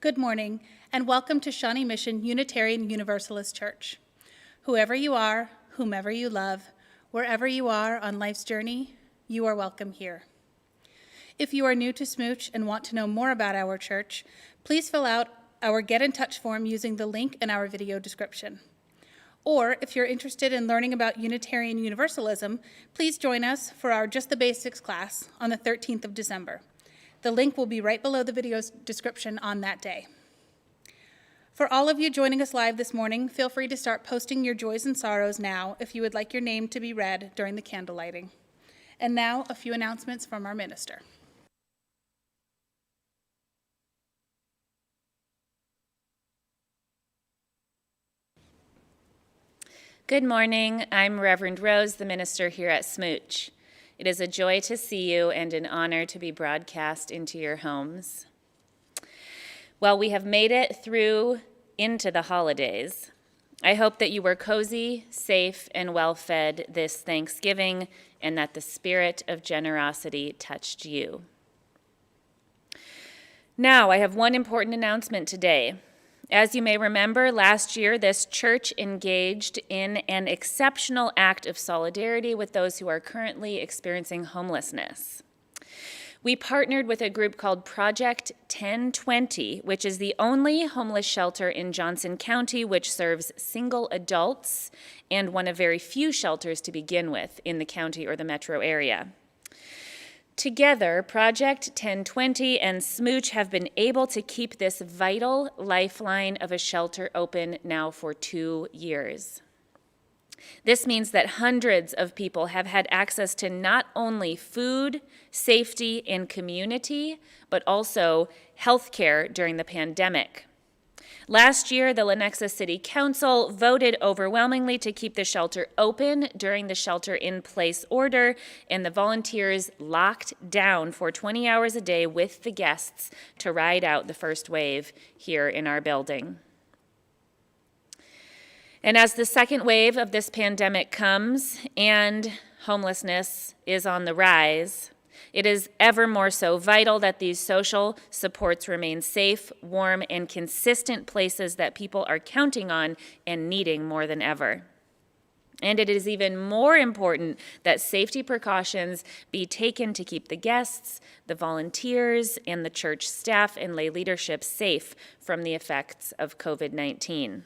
Good morning, and welcome to Shawnee Mission Unitarian Universalist Church. Whoever you are, whomever you love, wherever you are on life's journey, you are welcome here. If you are new to SMUUCh and want to know more about our church, please fill out our Get in Touch form using the link in our video description. Or if you're interested in learning about Unitarian Universalism, please join us for our Just the Basics class on the 13th of December. The link will be right below the video's description on that day. For all of you joining us live this morning, feel free to start posting your joys and sorrows now if you would like your name to be read during the candle lighting. And now, a few announcements from our minister. Good morning. I'm Reverend Rose, the minister here at SMUUCh. It is a joy to see you and an honor to be broadcast into your homes. Well, we have made it through into the holidays. I hope that you were cozy, safe, and well-fed this Thanksgiving, and that the spirit of generosity touched you. Now, I have one important announcement today. As you may remember, last year, this church engaged in an exceptional act of solidarity with those who are currently experiencing homelessness. We partnered with a group called Project 1020, which is the only homeless shelter in Johnson County which serves single adults and one of very few shelters to begin with in the county or the metro area. Together, Project 1020 and SMUUCh have been able to keep this vital lifeline of a shelter open now for 2 years. This means that hundreds of people have had access to not only food, safety, and community, but also health care during the pandemic. Last year, the Lenexa City Council voted overwhelmingly to keep the shelter open during the shelter-in-place order, and the volunteers locked down for 20 hours a day with the guests to ride out the first wave here in our building. And as the second wave of this pandemic comes and homelessness is on the rise, it is ever more so vital that these social supports remain safe, warm, and consistent places that people are counting on and needing more than ever. And it is even more important that safety precautions be taken to keep the guests, the volunteers, and the church staff and lay leadership safe from the effects of COVID-19.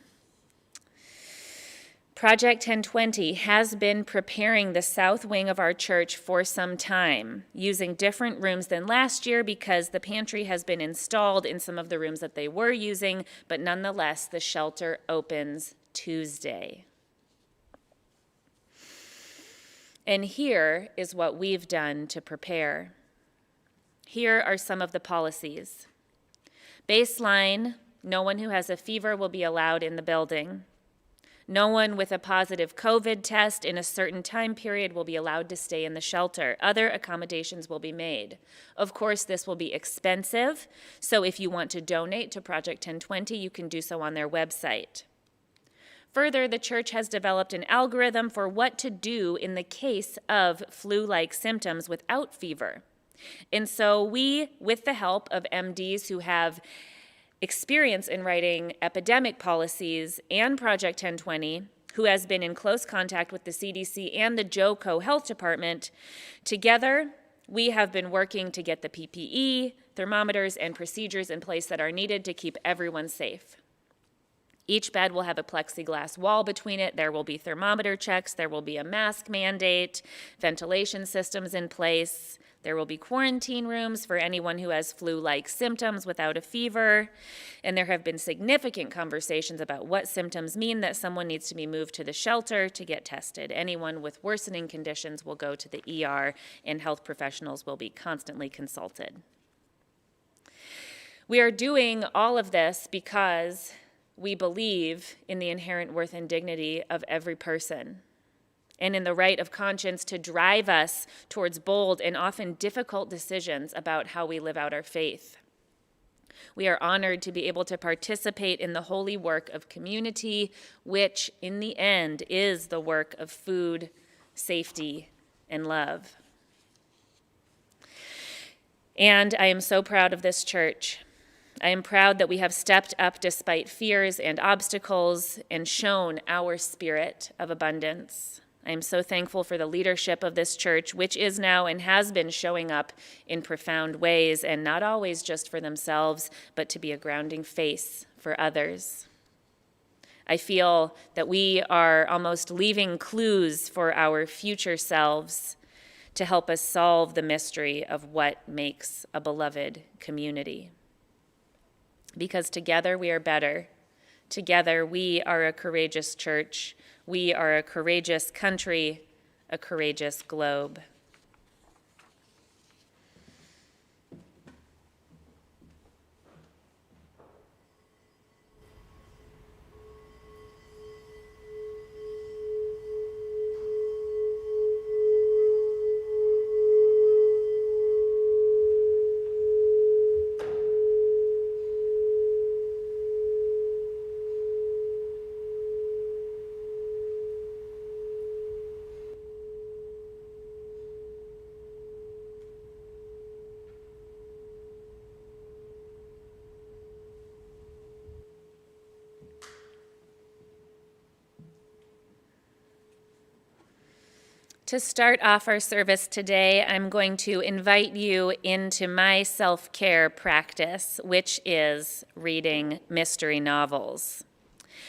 Project 1020 has been preparing the south wing of our church for some time, using different rooms than last year because the pantry has been installed in some of the rooms that they were using, but nonetheless, the shelter opens Tuesday. And here is what we've done to prepare. Here are some of the policies. Baseline, no one who has a fever will be allowed in the building. No one with a positive COVID test in a certain time period will be allowed to stay in the shelter. Other accommodations will be made. Of course, this will be expensive, so if you want to donate to Project 1020, you can do so on their website. Further, the church has developed an algorithm for what to do in the case of flu-like symptoms without fever. And so we, with the help of MDs who have experience in writing epidemic policies and Project 1020, who has been in close contact with the CDC and the JOCO Health Department, together we have been working to get the PPE, thermometers, and procedures in place that are needed to keep everyone safe. Each bed will have a plexiglass wall between it. There will be thermometer checks. There will be a mask mandate, ventilation systems in place. There will be quarantine rooms for anyone who has flu-like symptoms without a fever. And there have been significant conversations about what symptoms mean that someone needs to be moved to the shelter to get tested. Anyone with worsening conditions will go to the ER, and health professionals will be constantly consulted. We are doing all of this because we believe in the inherent worth and dignity of every person, and in the right of conscience to drive us towards bold and often difficult decisions about how we live out our faith. We are honored to be able to participate in the holy work of community, which in the end is the work of food, safety, and love. And I am so proud of this church. I am proud that we have stepped up despite fears and obstacles and shown our spirit of abundance. I am so thankful for the leadership of this church, which is now and has been showing up in profound ways, and not always just for themselves, but to be a grounding face for others. I feel that we are almost leaving clues for our future selves to help us solve the mystery of what makes a beloved community. Because together we are better. Together we are a courageous church. We are a courageous country, a courageous globe. To start off our service today, I'm going to invite you into my self-care practice, which is reading mystery novels.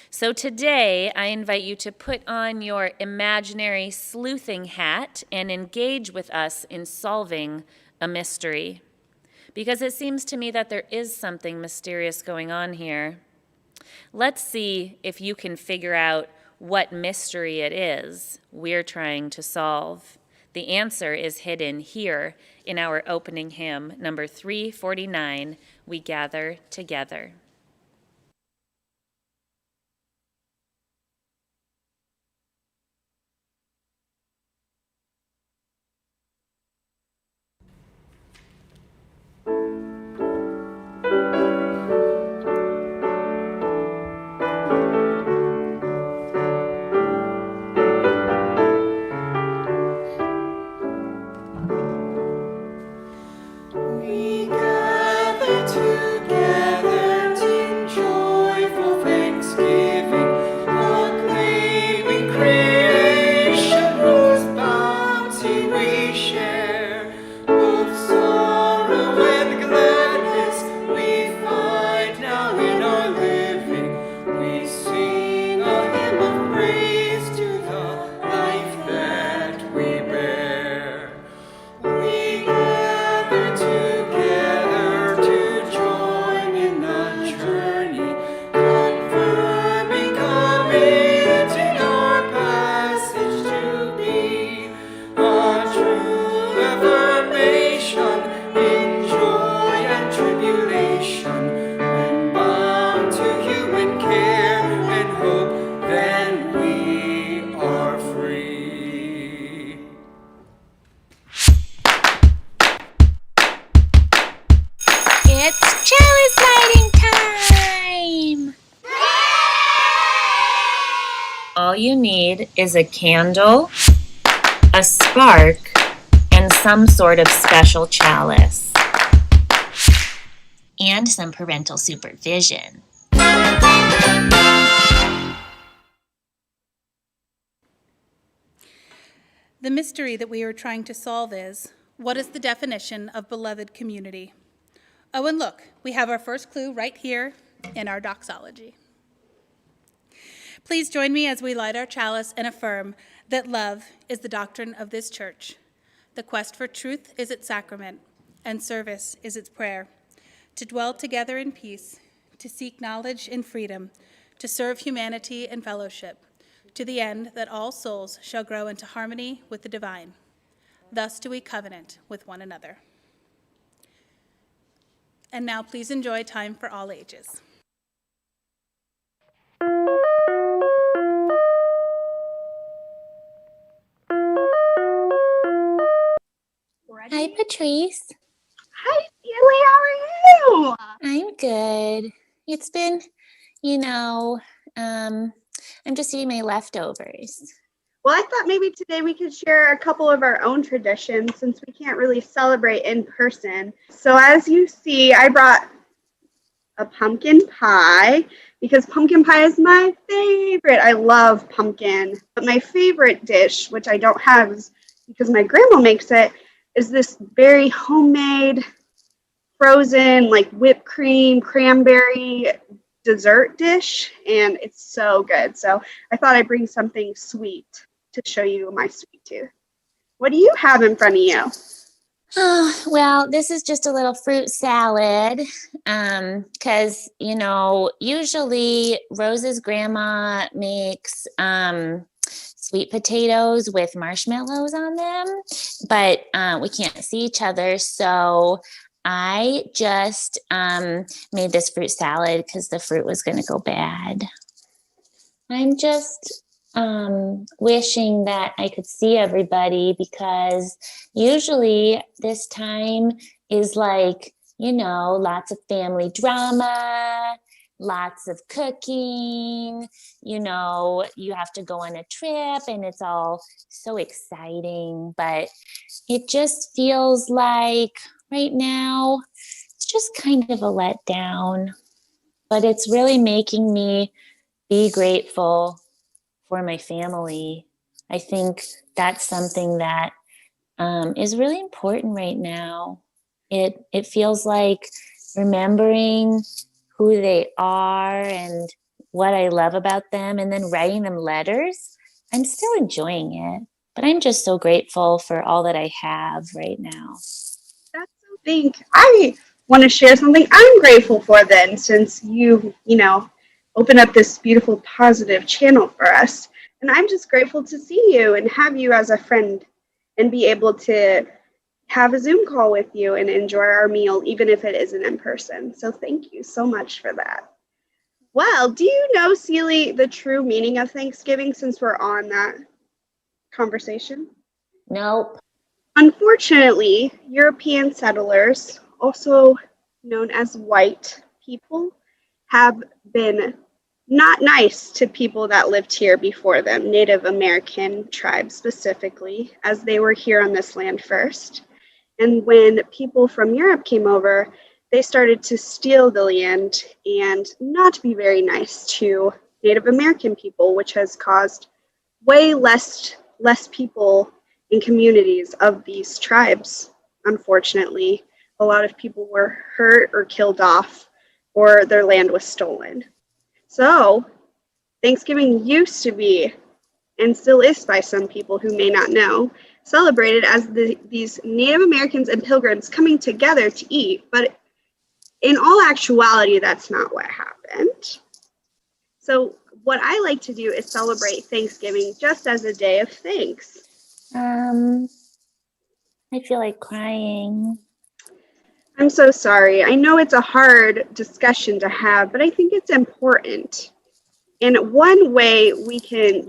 So today, I invite you to put on your imaginary sleuthing hat and engage with us in solving a mystery. Because it seems to me that there is something mysterious going on here. Let's see if you can figure out what mystery it is we're trying to solve. The answer is hidden here in our opening hymn, number 349, We Gather Together. We gather together in joyful thanksgiving, acclaiming creation whose bounty we share. Both sorrow and gladness we find now in our living. We sing a hymn of praise to the life that we bear. We gather together to join in the journey, confirming, committing our passage to be a true affirmation in joy and tribulation. When bound to human care and hope, then we are free. It's chalice lighting time! All you need is a candle, a spark, and some sort of special chalice. And some parental supervision. The mystery that we are trying to solve is, what is the definition of beloved community? Oh, and look, we have our first clue right here in our doxology. Please join me as we light our chalice and affirm that love is the doctrine of this church. The quest for truth is its sacrament, and service is its prayer. To dwell together in peace, to seek knowledge in freedom, to serve humanity and fellowship, to the end that all souls shall grow into harmony with the divine. Thus do we covenant with one another. And now please enjoy time for all ages. Hi, Patrice. Hi, Stanley, how are you? I'm good. It's been, I'm just eating my leftovers. Well, I thought maybe today we could share a couple of our own traditions since we can't really celebrate in person. So as you see, I brought a pumpkin pie because pumpkin pie is my favorite. I love pumpkin. But my favorite dish, which I don't have because my grandma makes it, is this very homemade, frozen, like whipped cream, cranberry dessert dish. And it's so good. So I thought I'd bring something sweet to show you my sweet tooth. What do you have in front of you? Oh, well, this is just a little fruit salad. Because, usually Rose's grandma makes sweet potatoes with marshmallows on them, but we can't see each other. So I just made this fruit salad because the fruit was going to go bad. I'm just wishing that I could see everybody because usually this time is like, lots of family drama, lots of cooking, you have to go on a trip and it's all so exciting, but it just feels like right now it's just kind of a letdown, but it's really making me be grateful for my family. I think that's something that is really important right now. It feels like remembering who they are and what I love about them, and then writing them letters. I'm still enjoying it, but I'm just so grateful for all that I have right now. That's so think I want to share something I'm grateful for then, since you open up this beautiful positive channel for us. And I'm just grateful to see you and have you as a friend and be able to have a Zoom call with you and enjoy our meal, even if it isn't in person. So thank you so much for that. Well, do you know, Celie, the true meaning of Thanksgiving since we're on that conversation? Nope. Unfortunately, European settlers, also known as white people, have been not nice to people that lived here before them, Native American tribes specifically, as they were here on this land first. And when people from Europe came over, they started to steal the land and not be very nice to Native American people, which has caused way less people in communities of these tribes. Unfortunately, a lot of people were hurt or killed off, or their land was stolen. So Thanksgiving used to be, and still is by some people who may not know, celebrated as these Native Americans and pilgrims coming together to eat, but in all actuality, that's not what happened. So what I like to do is celebrate Thanksgiving just as a day of thanks. I feel like crying. I'm so sorry. I know it's a hard discussion to have, but I think it's important. And one way we can,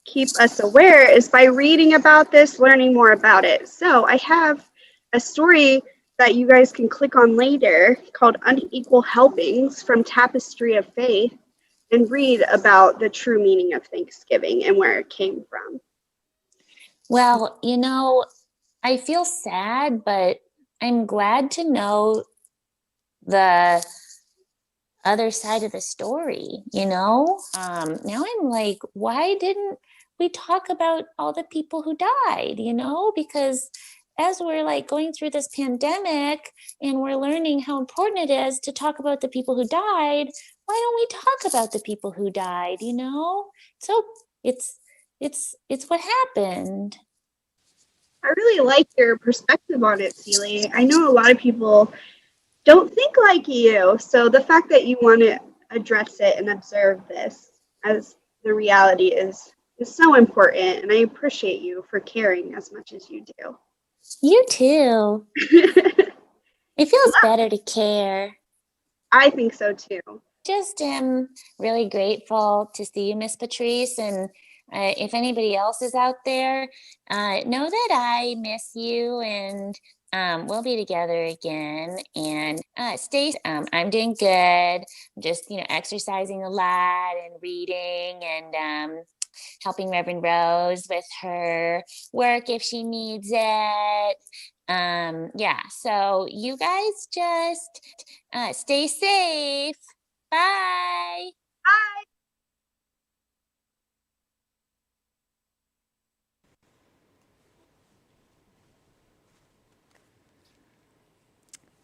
keep us aware is by reading about this, learning more about it. So I have a story that you guys can click on later called Unequal Helpings from Tapestry of Faith and read about the true meaning of Thanksgiving and where it came from. Well, I feel sad, but I'm glad to know the other side of the story, Now I'm like, why didn't we talk about all the people who died, Because as we're like going through this pandemic and we're learning how important it is to talk about the people who died, why don't we talk about the people who died, So it's what happened. I really like your perspective on it, Celie. I know a lot of people don't think like you. So the fact that you want to address it and observe this as the reality is so important. And I appreciate you for caring as much as you do. You too. It feels better to care. I think so too. Just am really grateful to see you, Miss Patrice. And if anybody else is out there, know that I miss you, and we'll be together again. And stay. I'm doing good. I'm just exercising a lot and reading and helping Reverend Rose with her work if she needs it. Yeah, so you guys just stay safe. Bye. Bye.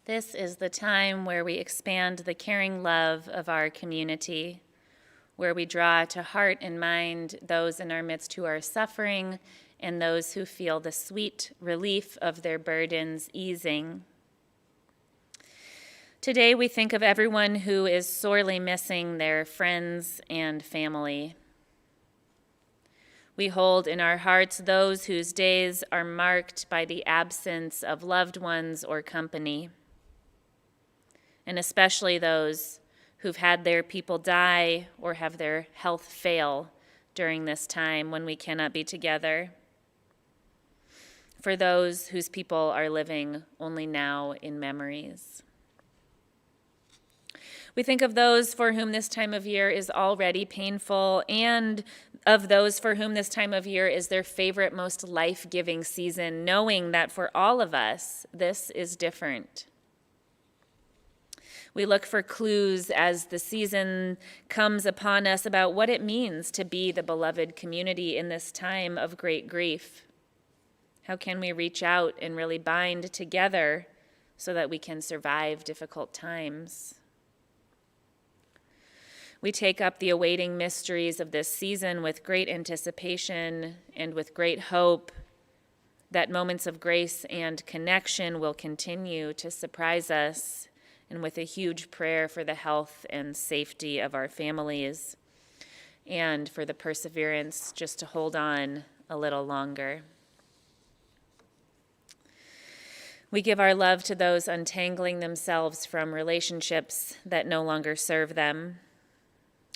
This is the time where we expand the caring love of our community, where we draw to heart and mind those in our midst who are suffering and those who feel the sweet relief of their burdens easing. Today we think of everyone who is sorely missing their friends and family. We hold in our hearts those whose days are marked by the absence of loved ones or company, and especially those who've had their people die or have their health fail during this time when we cannot be together. For those whose people are living only now in memories. We think of those for whom this time of year is already painful, and of those for whom this time of year is their favorite, most life-giving season, knowing that for all of us, this is different. We look for clues as the season comes upon us about what it means to be the beloved community in this time of great grief. How can we reach out and really bind together so that we can survive difficult times? We take up the awaiting mysteries of this season with great anticipation and with great hope that moments of grace and connection will continue to surprise us, and with a huge prayer for the health and safety of our families and for the perseverance just to hold on a little longer. We give our love to those untangling themselves from relationships that no longer serve them.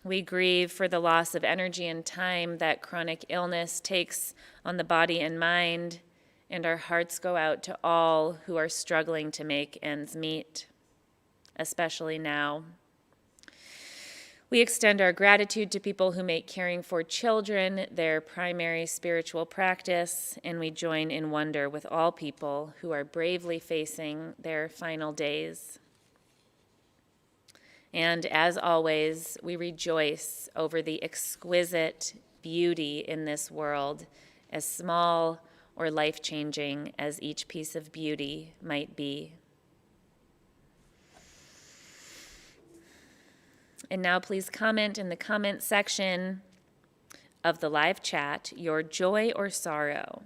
We grieve for the loss of energy and time that chronic illness takes on the body and mind, and our hearts go out to all who are struggling to make ends meet, especially now. We extend our gratitude to people who make caring for children their primary spiritual practice, and we join in wonder with all people who are bravely facing their final days. And as always, we rejoice over the exquisite beauty in this world, as small or life-changing as each piece of beauty might be. And now please comment in the comment section of the live chat your joy or sorrow.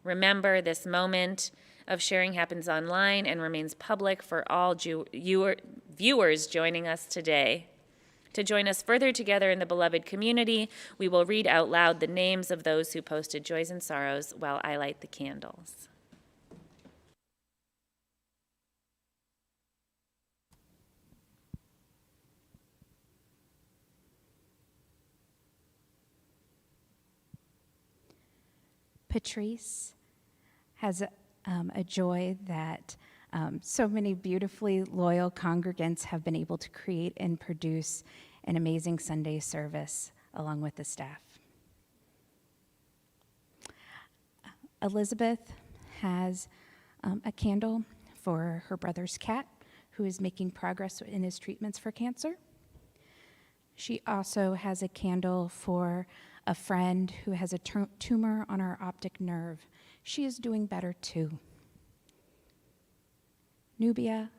Remember, this moment of sharing happens online and remains public for all viewers joining us today. To join us further together in the beloved community, we will read out loud the names of those who posted joys and sorrows while I light the candles. Patrice has a joy that so many beautifully loyal congregants have been able to create and produce an amazing Sunday service along with the staff. Elizabeth has a candle for her brother's cat, who is making progress in his treatments for cancer. She also has a candle for a friend who has a tumor on her optic nerve. She is doing better too. Nubia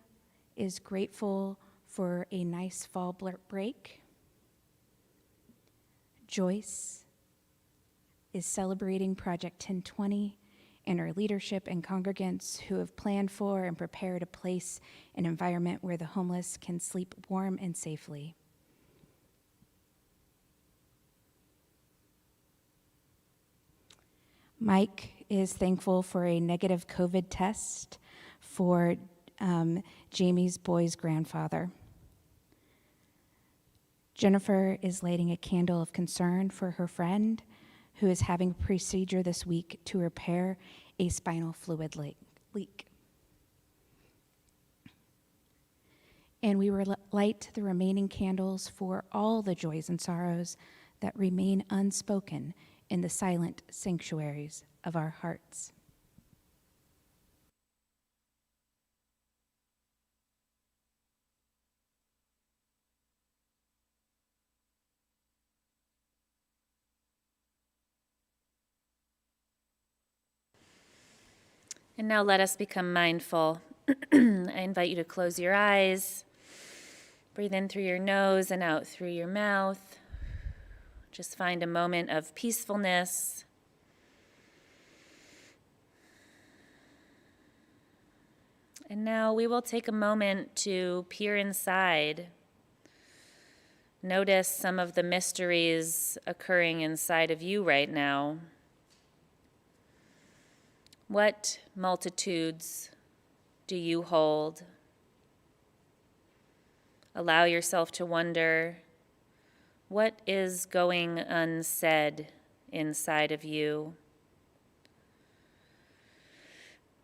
is grateful for a nice fall break. Joyce is celebrating Project 1020 and our leadership and congregants who have planned for and prepared a place, an environment where the homeless can sleep warm and safely. Mike is thankful for a negative COVID test for Jamie's boy's grandfather. Jennifer is lighting a candle of concern for her friend who is having a procedure this week to repair a spinal fluid leak. And we will light the remaining candles for all the joys and sorrows that remain unspoken in the silent sanctuaries of our hearts. And now let us become mindful. I invite you to close your eyes. Breathe in through your nose and out through your mouth. Just find a moment of peacefulness. And now we will take a moment to peer inside. Notice some of the mysteries occurring inside of you right now. What multitudes do you hold? Allow yourself to wonder, what is going unsaid inside of you?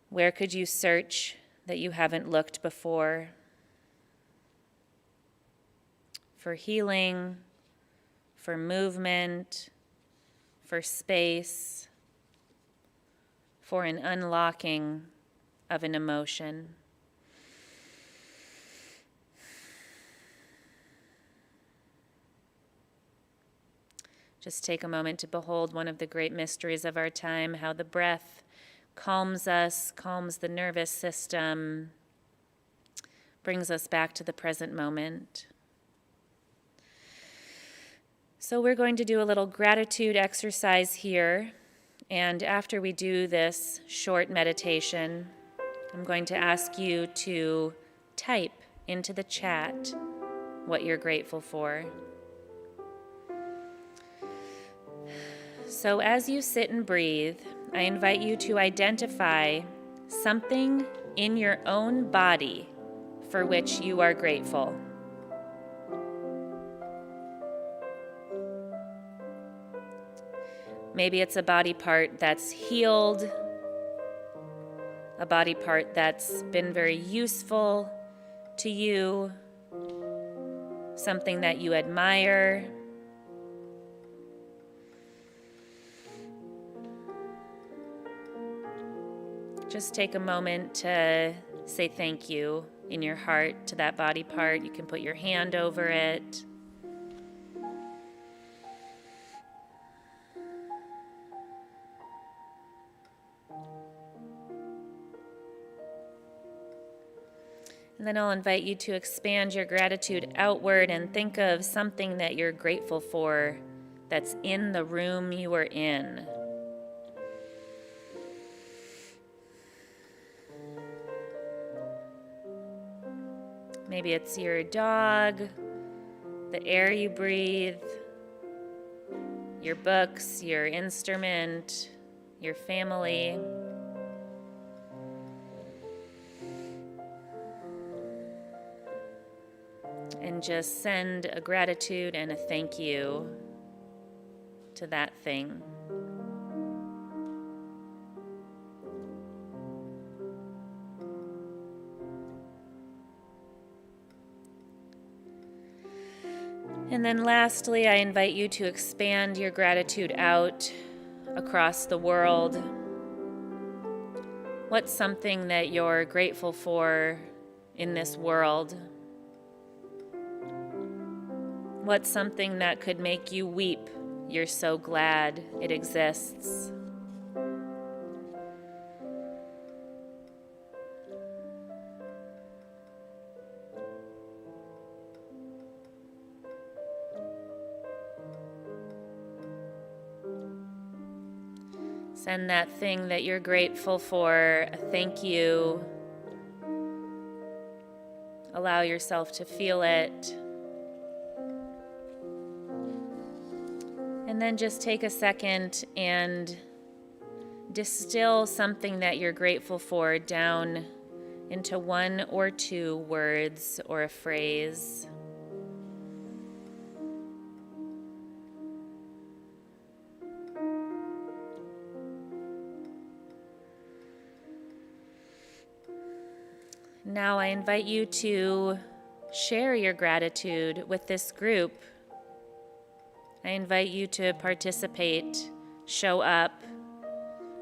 Where could you search that you haven't looked before? For healing, for movement, for space, for an unlocking of an emotion. Just take a moment to behold one of the great mysteries of our time, how the breath calms us, calms the nervous system, brings us back to the present moment. So we're going to do a little gratitude exercise here, and after we do this short meditation, I'm going to ask you to type into the chat what you're grateful for. So as you sit and breathe, I invite you to identify something in your own body for which you are grateful. Maybe it's a body part that's healed, a body part that's been very useful to you, something that you admire. Just take a moment to say thank you in your heart to that body part. You can put your hand over it. And then I'll invite you to expand your gratitude outward and think of something that you're grateful for that's in the room you are in. Maybe it's your dog, the air you breathe, your books, your instrument, your family. And just send a gratitude and a thank you to that thing. And then lastly, I invite you to expand your gratitude out across the world. What's something that you're grateful for in this world? What's something that could make you weep? You're so glad it exists. Send that thing that you're grateful for a thank you. Allow yourself to feel it. And then just take a second and distill something that you're grateful for down into one or two words or a phrase. Now I invite you to share your gratitude with this group. I invite you to participate, show up,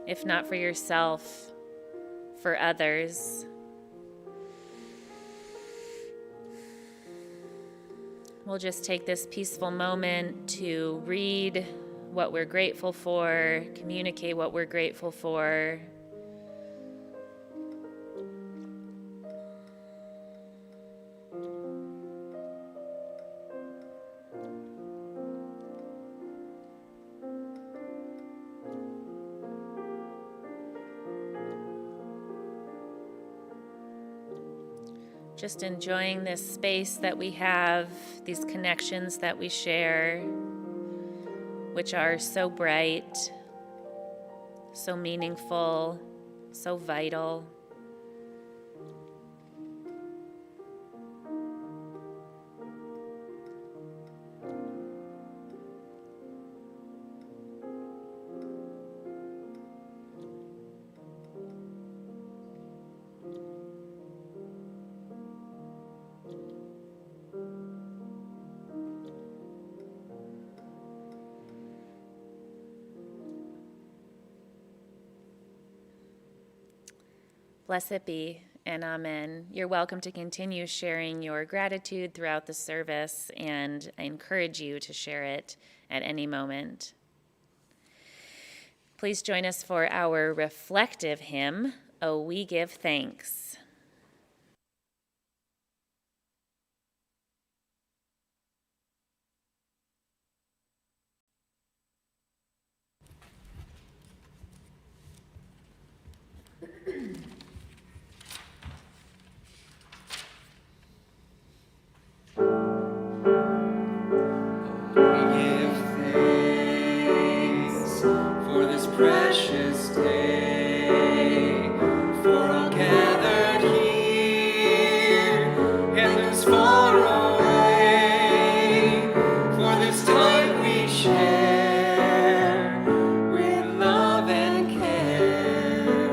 if not for yourself, for others. We'll just take this peaceful moment to read what we're grateful for, communicate what we're grateful for, Just enjoying this space that we have, these connections that we share, which are so bright, so meaningful, so vital. Blessed be, and amen. You're welcome to continue sharing your gratitude throughout the service, and I encourage you to share it at any moment. Please join us for our reflective hymn, "Oh, We Give Thanks." Precious day, for all gathered here, and those far away, for this time we share with love and care.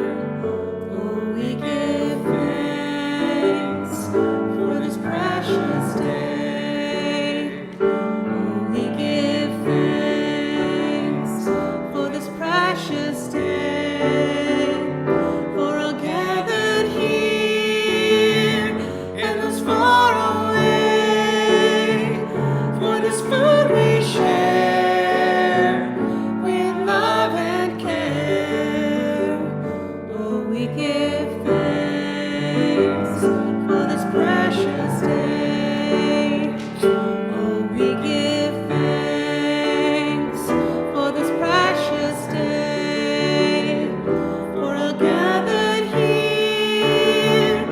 Oh, we give thanks for this precious day. Oh, we give thanks for this precious day, for all gathered here and those far away, for this food we share with love and care. Oh, we give thanks for this precious day. Oh, we give thanks for this precious day, for all gathered here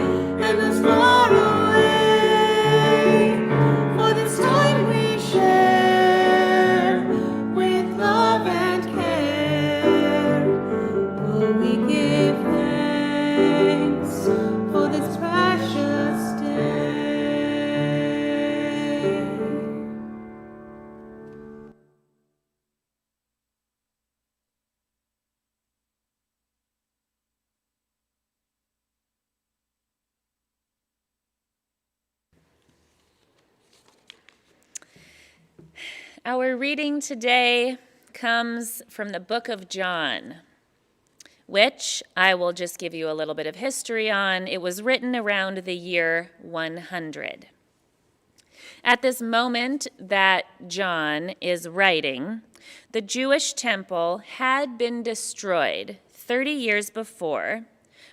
and those far away, for this time we share with love and care. Oh, we give thanks for this precious day. Our reading today comes from the book of John, which I will just give you a little bit of history on. It was written around the year 100. At this moment that John is writing, the Jewish temple had been destroyed 30 years before,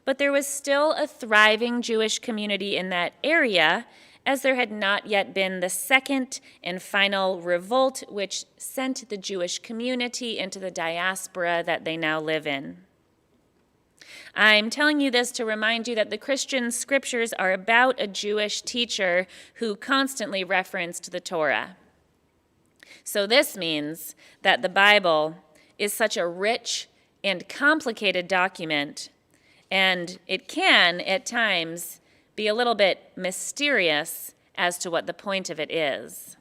but there was still a thriving Jewish community in that area, as there had not yet been the second and final revolt, which sent the Jewish community into the diaspora that they now live in. I'm telling you this to remind you that the Christian scriptures are about a Jewish teacher who constantly referenced the Torah. So this means that the Bible is such a rich and complicated document, and it can, at times, be a little bit mysterious as to what the point of it is.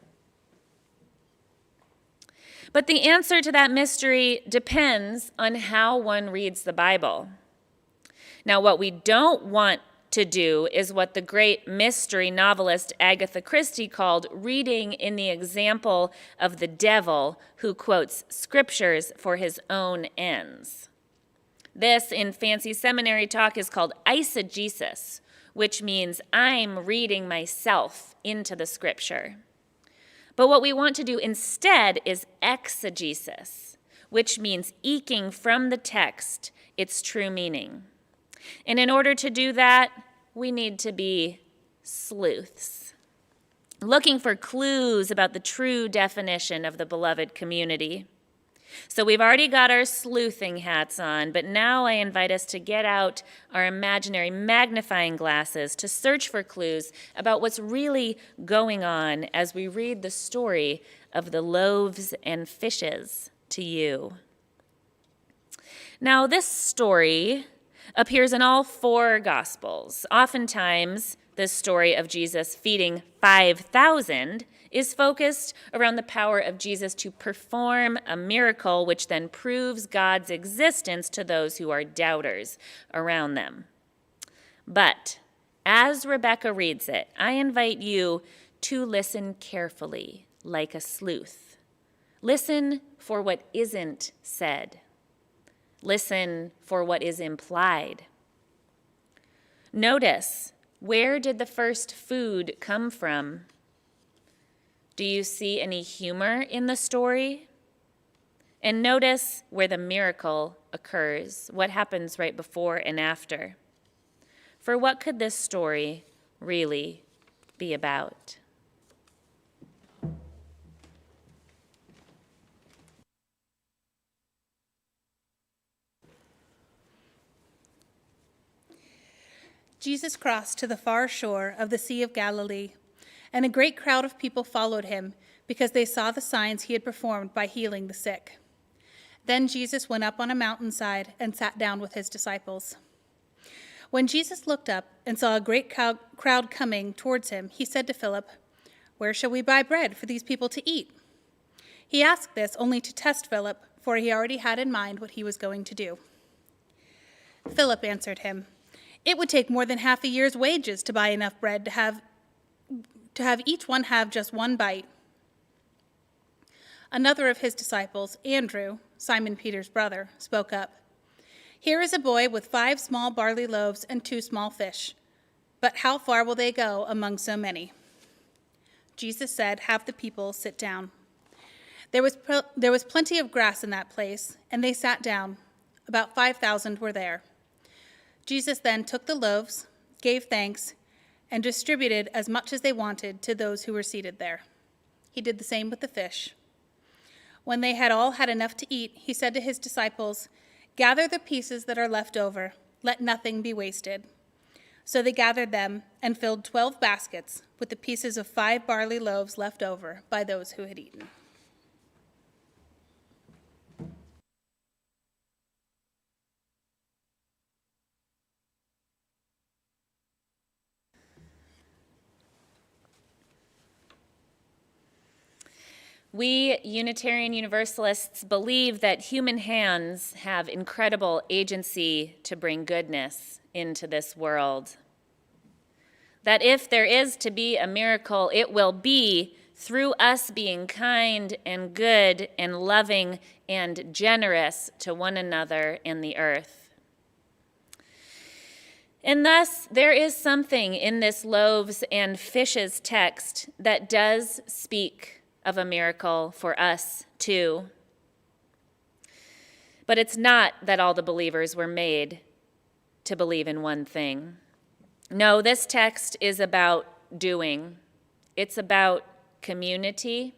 But the answer to that mystery depends on how one reads the Bible. Now, what we don't want to do is what the great mystery novelist Agatha Christie called reading in the example of the devil who quotes scriptures for his own ends. This, in fancy seminary talk, is called eisegesis, which means I'm reading myself into the scripture. But what we want to do instead is exegesis, which means eking from the text its true meaning. And in order to do that, we need to be sleuths, looking for clues about the true definition of the beloved community. So we've already got our sleuthing hats on, but now I invite us to get out our imaginary magnifying glasses to search for clues about what's really going on as we read the story of the loaves and fishes to you. Now, this story appears in all four Gospels. Oftentimes, the story of Jesus feeding 5,000 is focused around the power of Jesus to perform a miracle, which then proves God's existence to those who are doubters around them. But as Rebecca reads it, I invite you to listen carefully, like a sleuth. Listen for what isn't said. Listen for what is implied. Notice, where did the first food come from? Do you see any humor in the story? And notice where the miracle occurs, what happens right before and after. For what could this story really be about? Jesus crossed to the far shore of the Sea of Galilee, and a great crowd of people followed him because they saw the signs he had performed by healing the sick. Then Jesus went up on a mountainside and sat down with his disciples. When Jesus looked up and saw a great crowd coming towards him, he said to Philip, "Where shall we buy bread for these people to eat?" He asked this only to test Philip, for he already had in mind what he was going to do. Philip answered him, "It would take more than half a year's wages to buy enough bread to have each one have just one bite." Another of his disciples, Andrew, Simon Peter's brother, spoke up. "Here is a boy with 5 small barley loaves and 2 small fish. But how far will they go among so many?" Jesus said, "Have the people sit down." There was plenty of grass in that place, and they sat down. About 5,000 were there. Jesus then took the loaves, gave thanks, and distributed as much as they wanted to those who were seated there. He did the same with the fish. When they had all had enough to eat, he said to his disciples, "Gather the pieces that are left over. Let nothing be wasted." So they gathered them and filled 12 baskets with the pieces of 5 barley loaves left over by those who had eaten. We Unitarian Universalists believe that human hands have incredible agency to bring goodness into this world. That if there is to be a miracle, it will be through us being kind and good and loving and generous to one another in the earth. And thus, there is something in this loaves and fishes text that does speak of a miracle for us too. But it's not that all the believers were made to believe in one thing. No, this text is about doing. It's about community,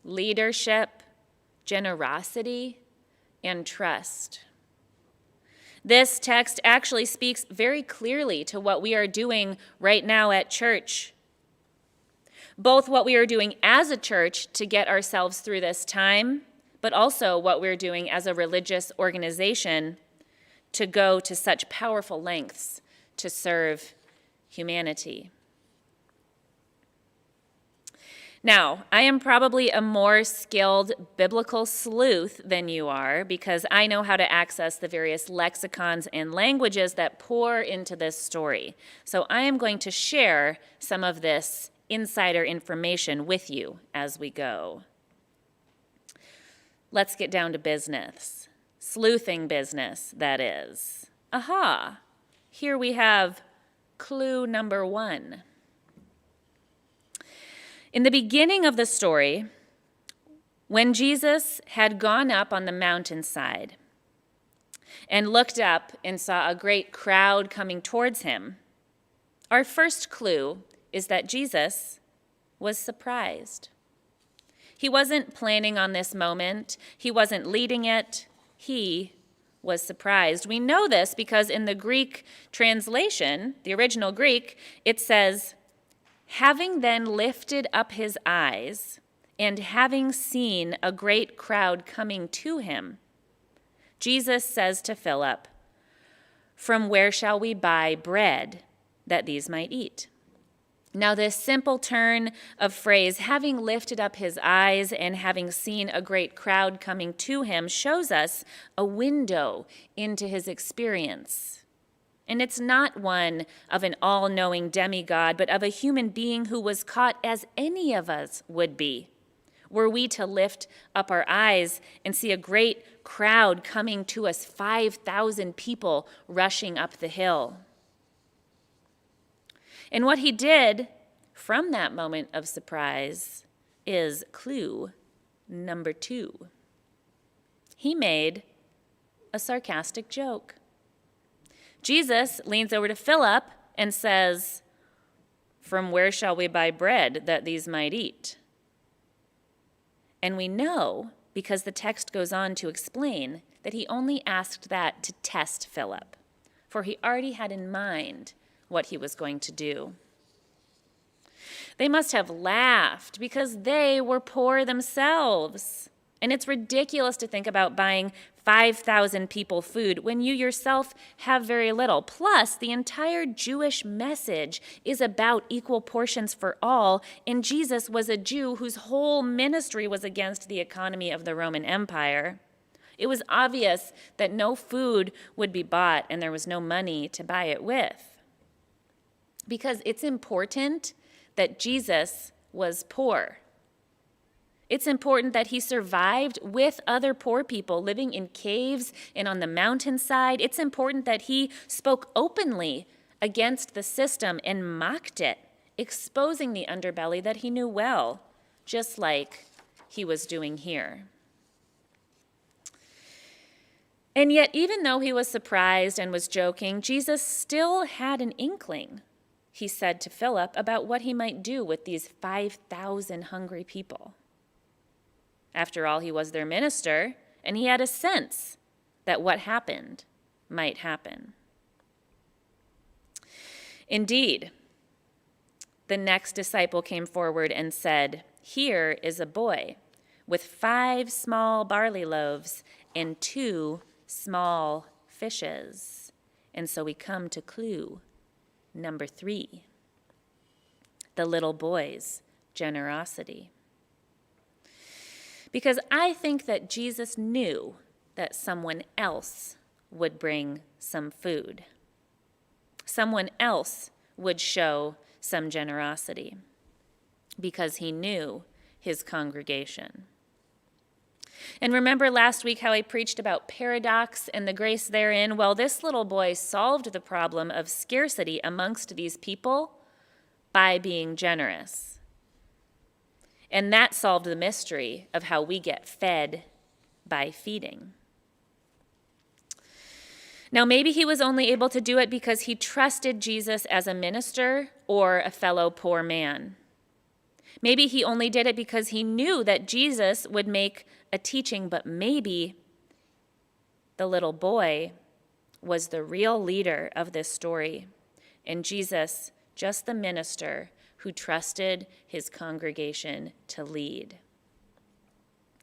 leadership, generosity, and trust. This text actually speaks very clearly to what we are doing right now at church. Both what we are doing as a church to get ourselves through this time, but also what we're doing as a religious organization to go to such powerful lengths to serve humanity. Now, I am probably a more skilled biblical sleuth than you are because I know how to access the various lexicons and languages that pour into this story. So I am going to share some of this insider information with you as we go. Let's get down to business. Sleuthing business, that is. Aha! Here we have clue number 1. In the beginning of the story, when Jesus had gone up on the mountainside and looked up and saw a great crowd coming towards him, our first clue is that Jesus was surprised. He wasn't planning on this moment. He wasn't leading it. He was surprised. We know this because in the Greek translation, the original Greek, it says, having then lifted up his eyes and having seen a great crowd coming to him, Jesus says to Philip, "From where shall we buy bread that these might eat?" Now, this simple turn of phrase, having lifted up his eyes and having seen a great crowd coming to him, shows us a window into his experience. And it's not one of an all-knowing demigod, but of a human being who was caught as any of us would be, were we to lift up our eyes and see a great crowd coming to us, 5,000 people rushing up the hill. And what he did from that moment of surprise is clue number 2. He made a sarcastic joke. Jesus leans over to Philip and says, "From where shall we buy bread that these might eat?" And we know, because the text goes on to explain, that he only asked that to test Philip, for he already had in mind what he was going to do. They must have laughed because they were poor themselves. And it's ridiculous to think about buying 5,000 people food when you yourself have very little. Plus, the entire Jewish message is about equal portions for all, and Jesus was a Jew whose whole ministry was against the economy of the Roman Empire. It was obvious that no food would be bought and there was no money to buy it with. Because it's important that Jesus was poor. It's important that he survived with other poor people living in caves and on the mountainside. It's important that he spoke openly against the system and mocked it, exposing the underbelly that he knew well, just like he was doing here. And yet, even though he was surprised and was joking, Jesus still had an inkling, he said to Philip, about what he might do with these 5,000 hungry people. After all, he was their minister, and he had a sense that what happened might happen. Indeed, the next disciple came forward and said, "Here is a boy with 5 small barley loaves and 2 small fishes." And so we come to clue number 3, the little boy's generosity. Because I think that Jesus knew that someone else would bring some food. Someone else would show some generosity because he knew his congregation. And remember last week how I preached about paradox and the grace therein? Well, this little boy solved the problem of scarcity amongst these people by being generous. And that solved the mystery of how we get fed by feeding. Now, maybe he was only able to do it because he trusted Jesus as a minister or a fellow poor man. Maybe he only did it because he knew that Jesus would make a teaching, but maybe the little boy was the real leader of this story, and Jesus just the minister who trusted his congregation to lead.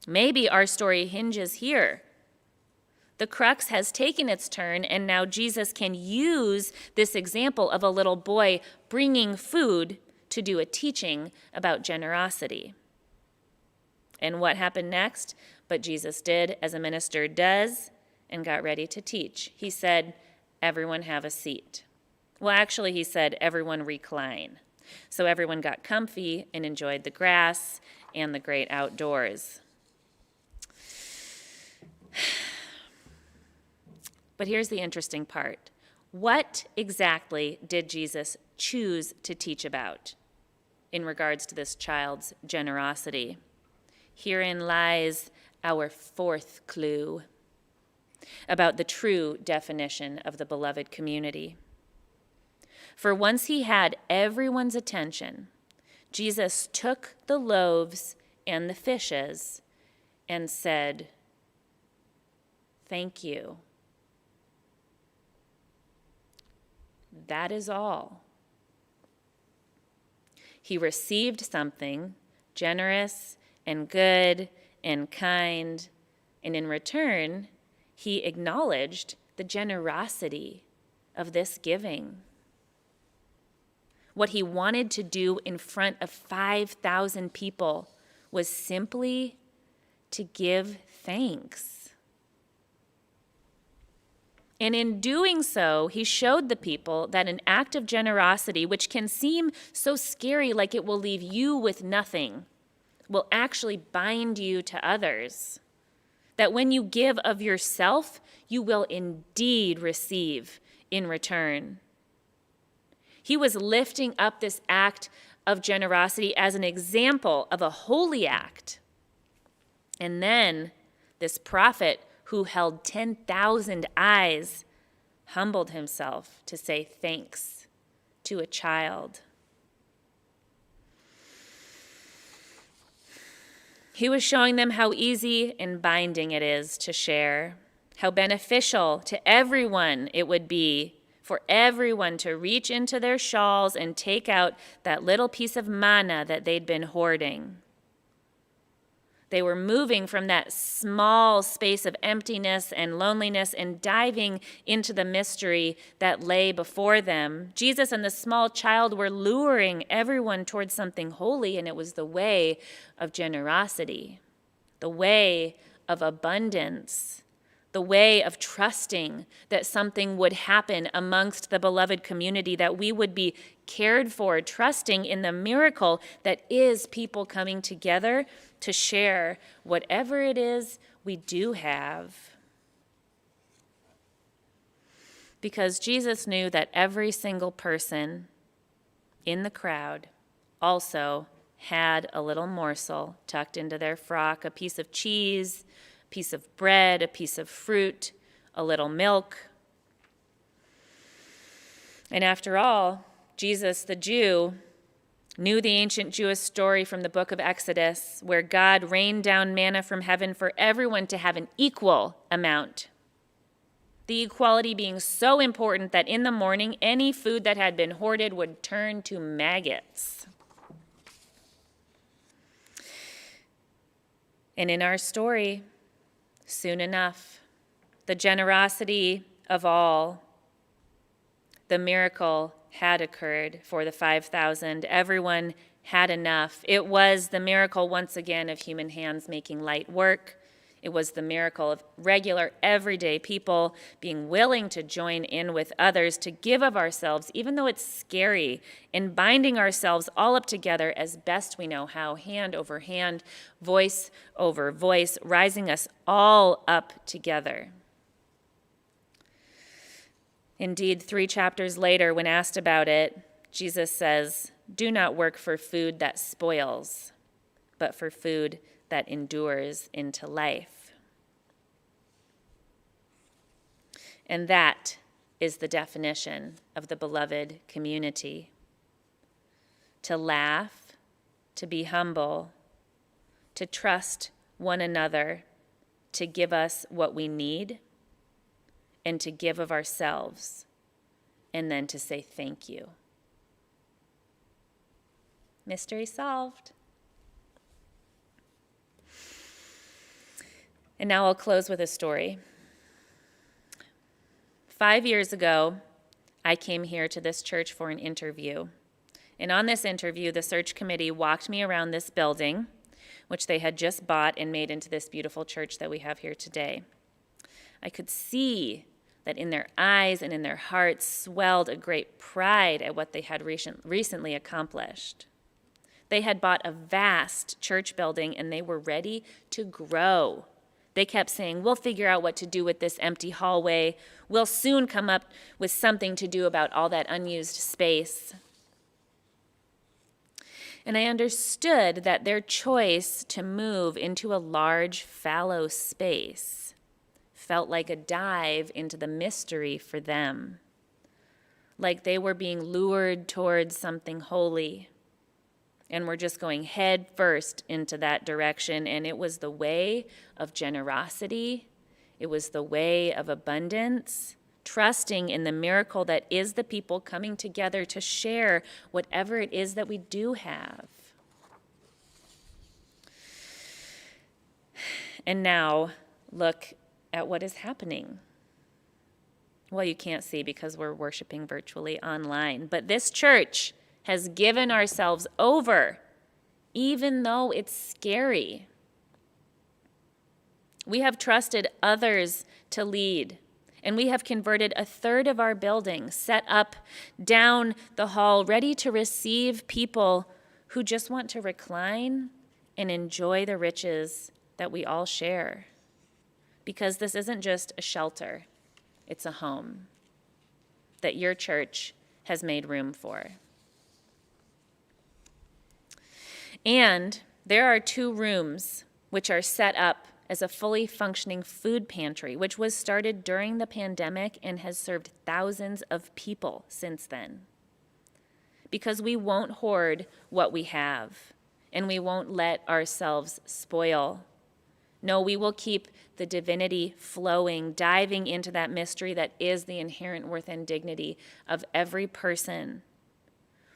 Maybe our story hinges here. The crux has taken its turn, and now Jesus can use this example of a little boy bringing food to do a teaching about generosity. And what happened next? But Jesus did as a minister does and got ready to teach. He said, "Everyone have a seat." Well, actually, he said, "Everyone recline." So everyone got comfy and enjoyed the grass and the great outdoors. But here's the interesting part. What exactly did Jesus choose to teach about in regards to this child's generosity? Herein lies our 4th clue about the true definition of the beloved community. For once he had everyone's attention, Jesus took the loaves and the fishes and said, "Thank you." That is all. He received something generous and good and kind, and in return, he acknowledged the generosity of this giving. What he wanted to do in front of 5,000 people was simply to give thanks. And in doing so, he showed the people that an act of generosity, which can seem so scary, like it will leave you with nothing, will actually bind you to others. That when you give of yourself, you will indeed receive in return. He was lifting up this act of generosity as an example of a holy act. And then this prophet, who held 10,000 eyes, humbled himself to say thanks to a child. He was showing them how easy and binding it is to share, how beneficial to everyone it would be for everyone to reach into their shawls and take out that little piece of manna that they'd been hoarding. They were moving from that small space of emptiness and loneliness and diving into the mystery that lay before them. Jesus and the small child were luring everyone towards something holy, and it was the way of generosity, the way of abundance, the way of trusting that something would happen amongst the beloved community, that we would be cared for, trusting in the miracle that is people coming together to share whatever it is we do have. Because Jesus knew that every single person in the crowd also had a little morsel tucked into their frock, a piece of cheese, a piece of bread, a piece of fruit, a little milk. And after all, Jesus, the Jew, knew the ancient Jewish story from the book of Exodus, where God rained down manna from heaven for everyone to have an equal amount. The equality being so important that in the morning, any food that had been hoarded would turn to maggots. And in our story, soon enough, the generosity of all, the miracle had occurred for the 5,000. Everyone had enough. It was the miracle, once again, of human hands making light work. It was the miracle of regular, everyday people being willing to join in with others, to give of ourselves, even though it's scary, and binding ourselves all up together as best we know how, hand over hand, voice over voice, rising us all up together. Indeed, 3 chapters later, when asked about it, Jesus says, "Do not work for food that spoils, but for food that endures into life." And that is the definition of the beloved community. To laugh, to be humble, to trust one another, to give us what we need, and to give of ourselves, and then to say thank you. Mystery solved. And now I'll close with a story. 5 years ago, I came here to this church for an interview. And on this interview, the search committee walked me around this building, which they had just bought and made into this beautiful church that we have here today. I could see that in their eyes and in their hearts swelled a great pride at what they had recently accomplished. They had bought a vast church building, and they were ready to grow. They kept saying, "We'll figure out what to do with this empty hallway. We'll soon come up with something to do about all that unused space." And I understood that their choice to move into a large, fallow space felt like a dive into the mystery for them, like they were being lured towards something holy. And we're just going head first into that direction. And it was the way of generosity. It was the way of abundance, trusting in the miracle that is the people coming together to share whatever it is that we do have. And now, look at what is happening. Well, you can't see because we're worshiping virtually online, but this church has given ourselves over, even though it's scary. We have trusted others to lead, and we have converted a third of our building, set up down the hall, ready to receive people who just want to recline and enjoy the riches that we all share. Because this isn't just a shelter, it's a home that your church has made room for. And there are 2 rooms which are set up as a fully functioning food pantry, which was started during the pandemic and has served thousands of people since then. Because we won't hoard what we have, and we won't let ourselves spoil. No, we will keep the divinity flowing, diving into that mystery that is the inherent worth and dignity of every person.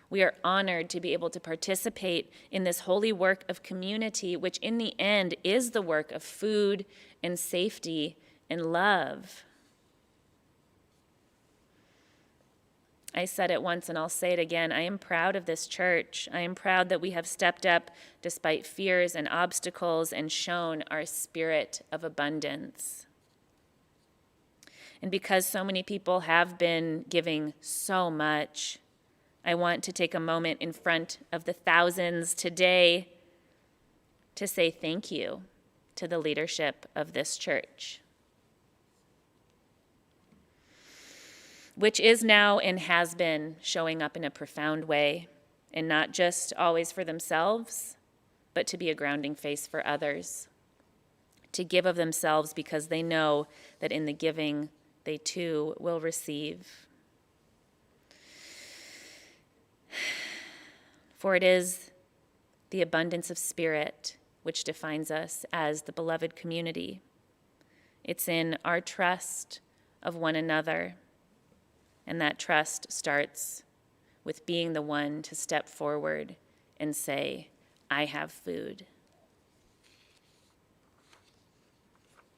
We are honored to be able to participate in this holy work of community, which in the end is the work of food and safety and love. I said it once and I'll say it again. I am proud of this church. I am proud that we have stepped up despite fears and obstacles and shown our spirit of abundance. And because so many people have been giving so much, I want to take a moment in front of the thousands today to say thank you to the leadership of this church, which is now and has been showing up in a profound way, and not just always for themselves, but to be a grounding face for others, to give of themselves because they know that in the giving they too will receive. For it is the abundance of spirit which defines us as the beloved community. It's in our trust of one another, and that trust starts with being the one to step forward and say, I have food.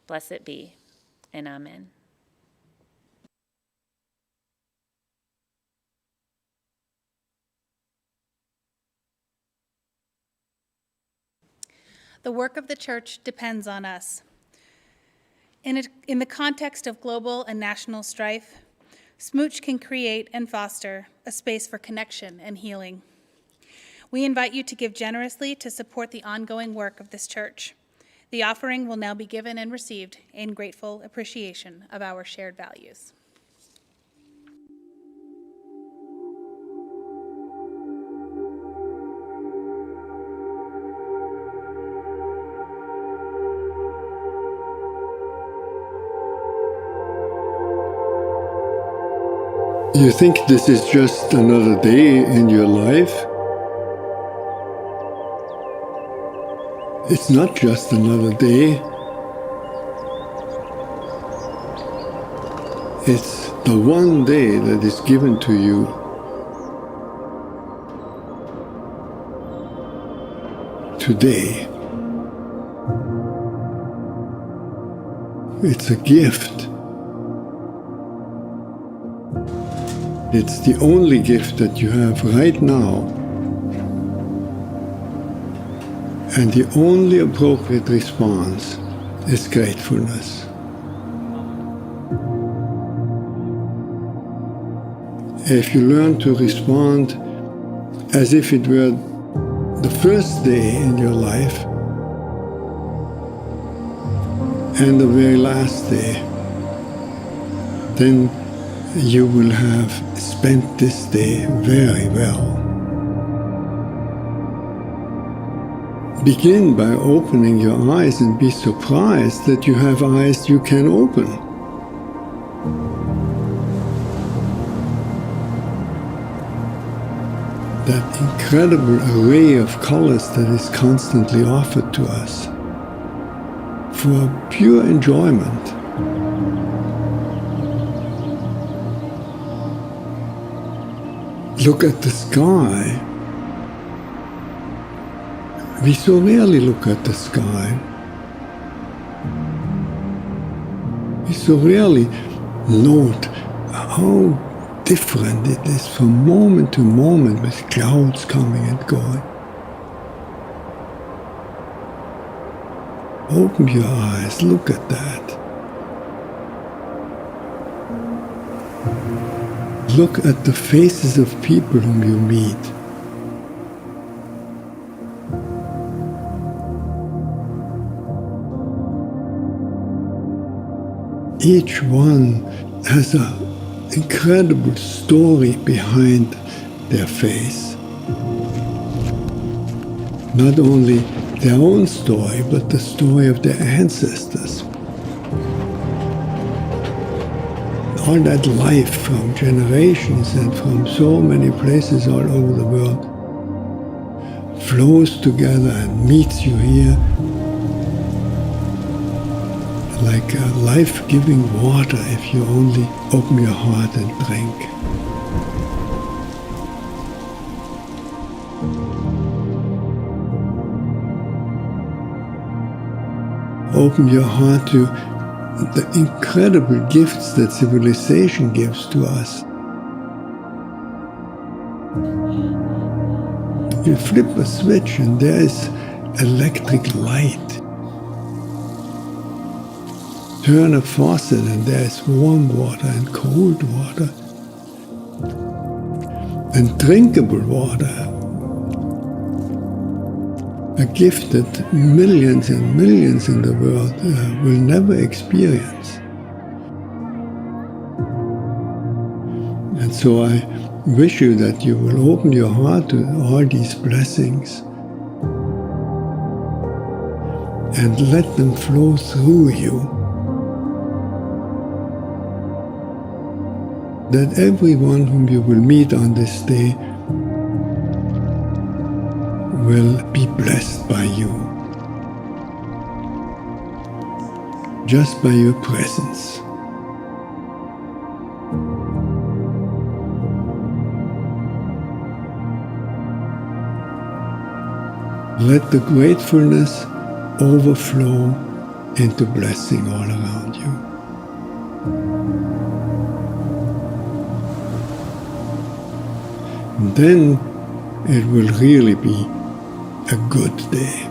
Blessed be, and amen. The work of the church depends on us. In the context of global and national strife, SMUUCh can create and foster a space for connection and healing. We invite you to give generously to support the ongoing work of this church. The offering will now be given and received in grateful appreciation of our shared values. You think this is just another day in your life? It's not just another day. It's the one day that is given to you. Today. It's a gift. It's the only gift that you have right now. And the only appropriate response is gratefulness. If you learn to respond as if it were the first day in your life and the very last day, then you will have spent this day very well. Begin by opening your eyes and be surprised that you have eyes you can open. that incredible array of colors that is constantly offered to us for pure enjoyment. Look at the sky. We so rarely look at the sky. We so rarely note how different it is from moment to moment with clouds coming and going. Open your eyes, look at that. Look at the faces of people whom you meet. Each one has an incredible story behind their face. Not only their own story, but the story of their ancestors. All that life from generations and from so many places all over the world flows together and meets you here like a life-giving water if you only open your heart and drink. Open your heart to the incredible gifts that civilization gives to us. You flip a switch and there is electric light. Turn a faucet and there is warm water and cold water and drinkable water. A gift that millions and millions in the world will never experience. And so I wish you that you will open your heart to all these blessings and let them flow through you. That everyone whom you will meet on this day will be blessed by you, just by your presence. Let the gratefulness overflow into blessing all around you. And then it will really be a good day.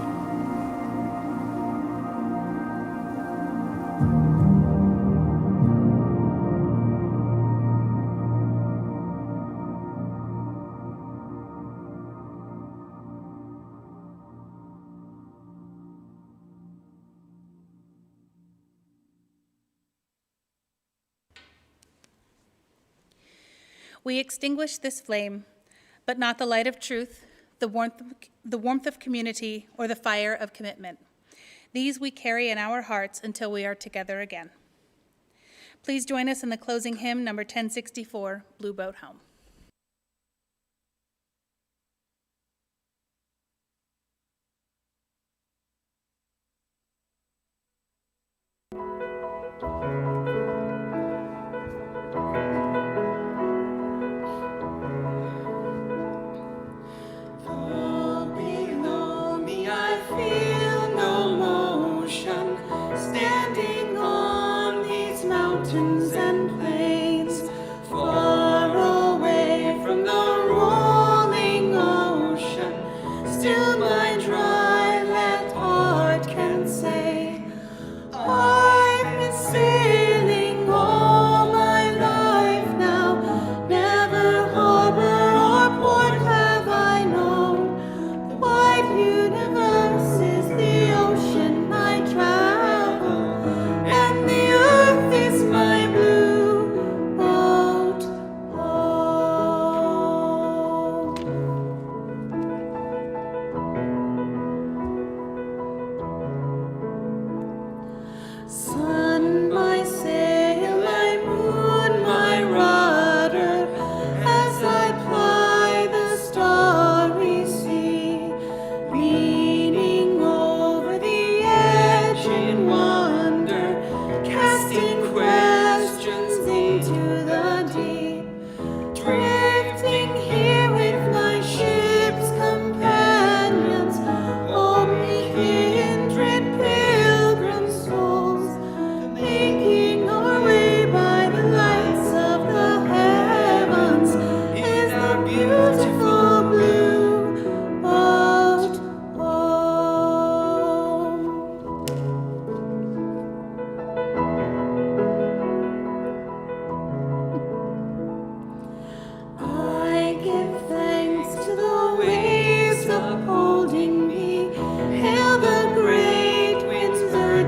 We extinguish this flame, but not the light of truth, the warmth of community, or the fire of commitment. These we carry in our hearts until we are together again. Please join us in the closing hymn, number 1064, Blue Boat Home. Standing on these mountains and plains, far away.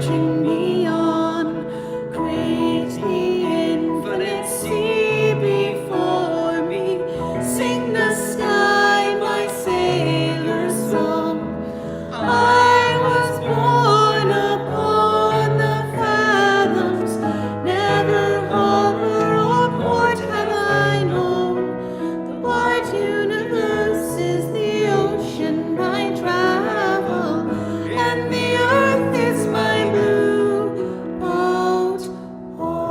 ocean beyond. Great the infinite sea before me. Sing the sky my sailor's song. I was born upon the fathoms, never harbor or port have I known. The wide universe is the ocean I travel, and the earth is my blue boat home.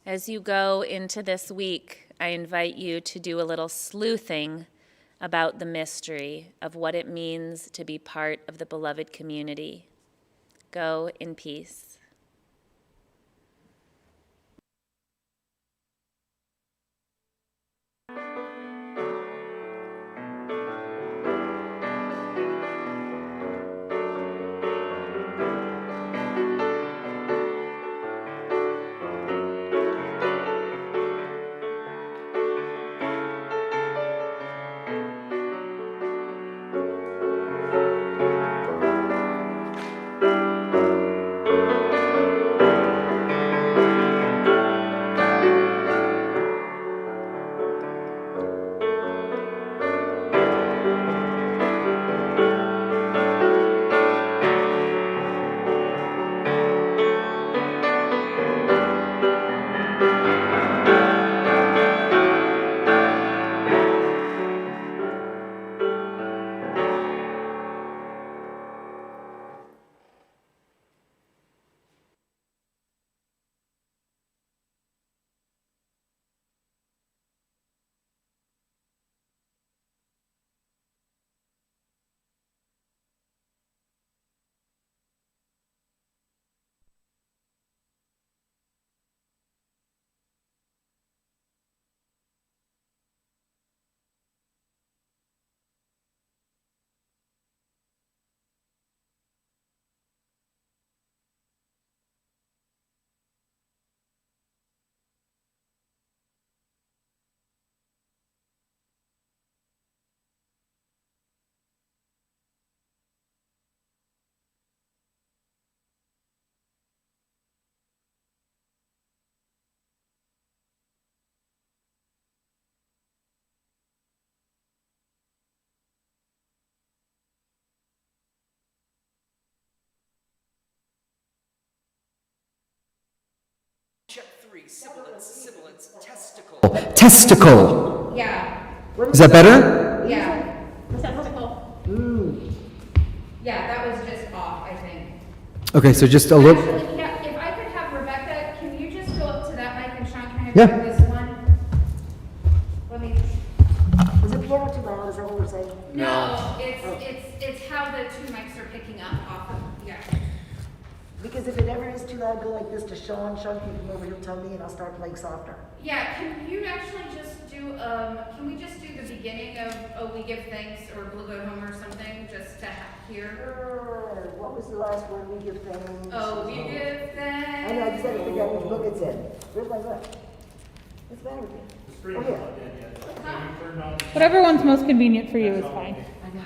As you go into this week, I invite you to do a little sleuthing about the mystery of what it means to be part of the beloved community. Go in peace. Check 3, sibilance, testicle. Testicle! Yeah, Is that better? yeah. Testicle. Yeah, that was just off, I think. Okay, so just a little. Actually, yeah, if I could have Rebecca, can you just go up to that mic and Sean, can I have Yeah. this one? Let me. Is it piano too loud? Is that what we're saying? No, it's how the two mics are picking up off of, yeah. Because if it ever is too loud, go like this to Sean. Sean can come over, he'll tell me, and I'll start playing softer. Yeah, can you actually just do, can we just do the beginning of Oh We Give Thanks or Blue Go Home or something, just to hear? What was the last word we give thanks? Oh, we give thanks. I know, I just had to figure out which book it's in. Where's my book? What's the matter with me? Oh, here. Whatever one's most convenient for you is fine. I know.